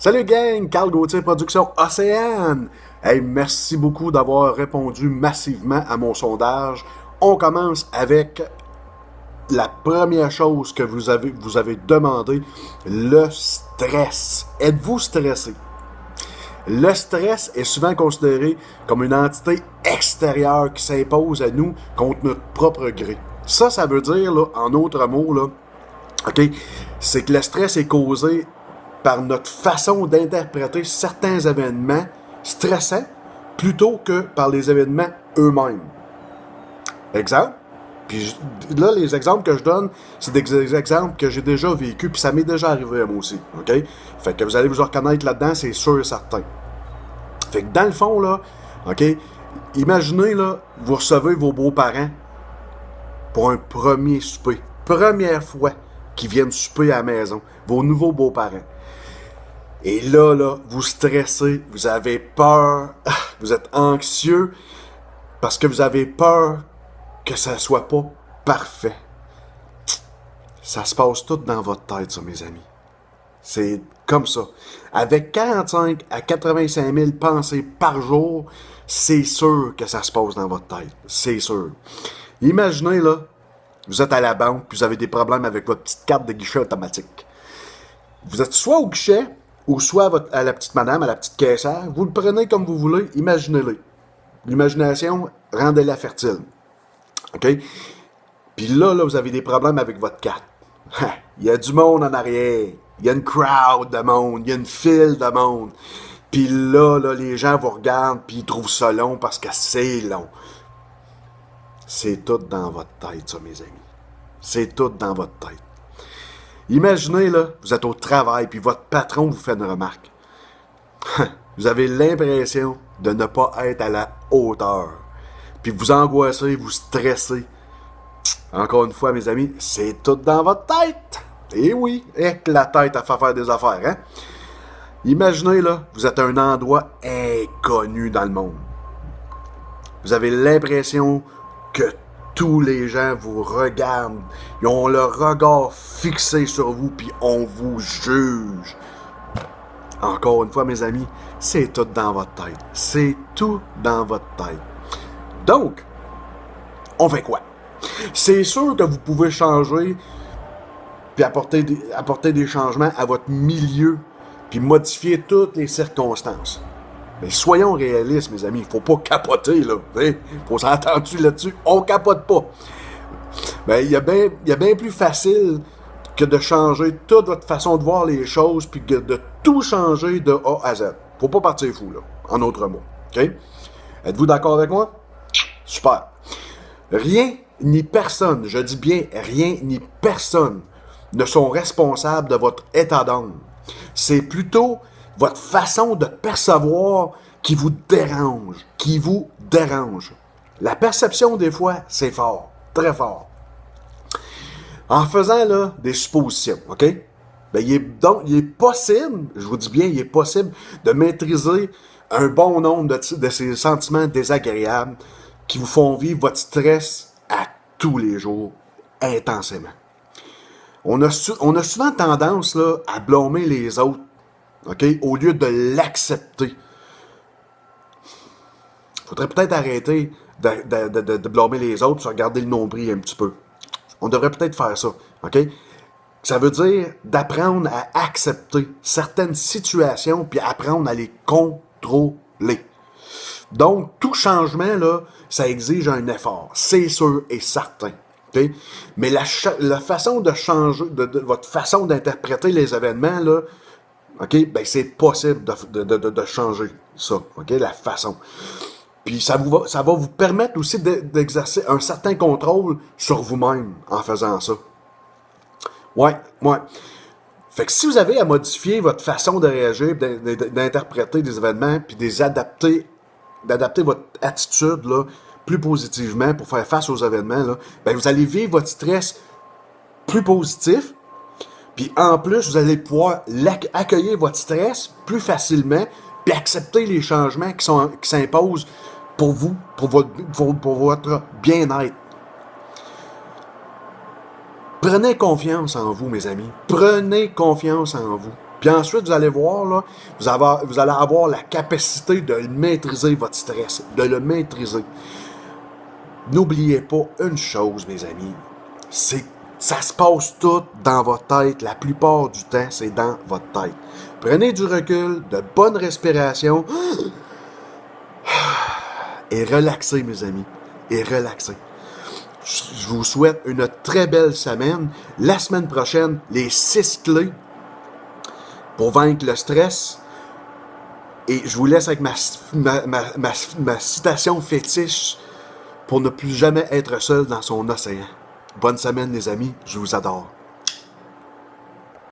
Salut gang, Carl Gauthier Production Océane. Hey, merci beaucoup d'avoir répondu massivement à mon sondage. On commence avec la première chose que vous avez demandé, le stress. Êtes-vous stressé? Le stress est souvent considéré comme une entité extérieure qui s'impose à nous contre notre propre gré. Ça veut dire, là, en d'autres mots, là, OK, c'est que le stress est causé par notre façon d'interpréter certains événements stressants plutôt que par les événements eux-mêmes. Exemple, puis là, les exemples que je donne, c'est des exemples que j'ai déjà vécu, puis ça m'est déjà arrivé à moi aussi, OK? Fait que vous allez vous reconnaître là-dedans, c'est sûr et certain. Fait que dans le fond, là, OK, imaginez, là, vous recevez vos beaux-parents pour un premier souper. Première fois qu'ils viennent souper à la maison, vos nouveaux beaux-parents. Et là, vous stressez, vous avez peur, vous êtes anxieux parce que vous avez peur que ça soit pas parfait. Ça se passe tout dans votre tête, ça, mes amis. C'est comme ça. Avec 45 à 85 000 pensées par jour, c'est sûr que ça se passe dans votre tête. C'est sûr. Imaginez, là, vous êtes à la banque, puis vous avez des problèmes avec votre petite carte de guichet automatique. Vous êtes soit au guichet, ou soit à la petite madame, à la petite caissière. Vous le prenez comme vous voulez, imaginez-le. L'imagination, rendez-la fertile. OK? Puis là, vous avez des problèmes avec votre carte. Il y a du monde en arrière. Il y a une crowd de monde. Il y a une file de monde. Puis là, les gens vous regardent, puis ils trouvent ça long parce que c'est long. C'est tout dans votre tête, ça, mes amis. C'est tout dans votre tête. Imaginez, là, vous êtes au travail, puis votre patron vous fait une remarque. Vous avez l'impression de ne pas être à la hauteur. Puis vous angoissez, vous stressez. Encore une fois, mes amis, c'est tout dans votre tête. Et oui, et que la tête a fait faire des affaires, hein? Imaginez, là, vous êtes à un endroit inconnu dans le monde. Vous avez l'impression que tous les gens vous regardent. Ils ont le regard fixé sur vous, puis on vous juge. Encore une fois, mes amis, c'est tout dans votre tête. C'est tout dans votre tête. Donc, on fait quoi? C'est sûr que vous pouvez changer, puis apporter des changements à votre milieu, puis modifier toutes les circonstances. Mais soyons réalistes, mes amis, il faut pas capoter, là. Il faut s'entendre là-dessus. On capote pas. Ben, il y a bien plus facile que de changer toute votre façon de voir les choses, puis que de tout changer de A à Z. Faut pas partir fou, là, en autres mots. OK? Êtes-vous d'accord avec moi? Super. Rien ni personne, je dis bien rien ni personne, ne sont responsables de votre état d'âme. C'est plutôt votre façon de percevoir qui vous dérange. La perception, des fois, c'est fort. Très fort. En faisant, là, des suppositions, OK? Ben, il est possible, je vous dis bien, il est possible de maîtriser un bon nombre de ces sentiments désagréables qui vous font vivre votre stress à tous les jours, intensément. On a souvent tendance, là, à blâmer les autres, OK? Au lieu de l'accepter. Faudrait peut-être arrêter de blâmer les autres, se regarder le nombril un petit peu. On devrait peut-être faire ça, OK? Ça veut dire d'apprendre à accepter certaines situations puis apprendre à les contrôler. Donc, tout changement, là, ça exige un effort, c'est sûr et certain. Okay? Mais la façon de changer, de votre façon d'interpréter les événements, là, OK, ben c'est possible de changer ça, OK, la façon. Puis ça va vous permettre aussi d'exercer un certain contrôle sur vous-même en faisant ça. Ouais. Fait que si vous avez à modifier votre façon de réagir, d'interpréter des événements, puis d'adapter votre attitude là, plus positivement pour faire face aux événements, là, ben vous allez vivre votre stress plus positif. Puis en plus, vous allez pouvoir accueillir votre stress plus facilement, puis accepter les changements qui s'imposent pour vous, pour votre bien-être. Prenez confiance en vous, mes amis. Prenez confiance en vous. Puis ensuite, vous allez voir, là, vous allez avoir la capacité de maîtriser votre stress, de le maîtriser. N'oubliez pas une chose, mes amis, c'est ça se passe tout dans votre tête. La plupart du temps, c'est dans votre tête. Prenez du recul, de bonnes respirations et relaxez, mes amis. Et relaxez. Je vous souhaite une très belle semaine. La semaine prochaine, les 6 clés pour vaincre le stress. Et je vous laisse avec ma citation fétiche pour ne plus jamais être seul dans son océan. Bonne semaine, les amis. Je vous adore.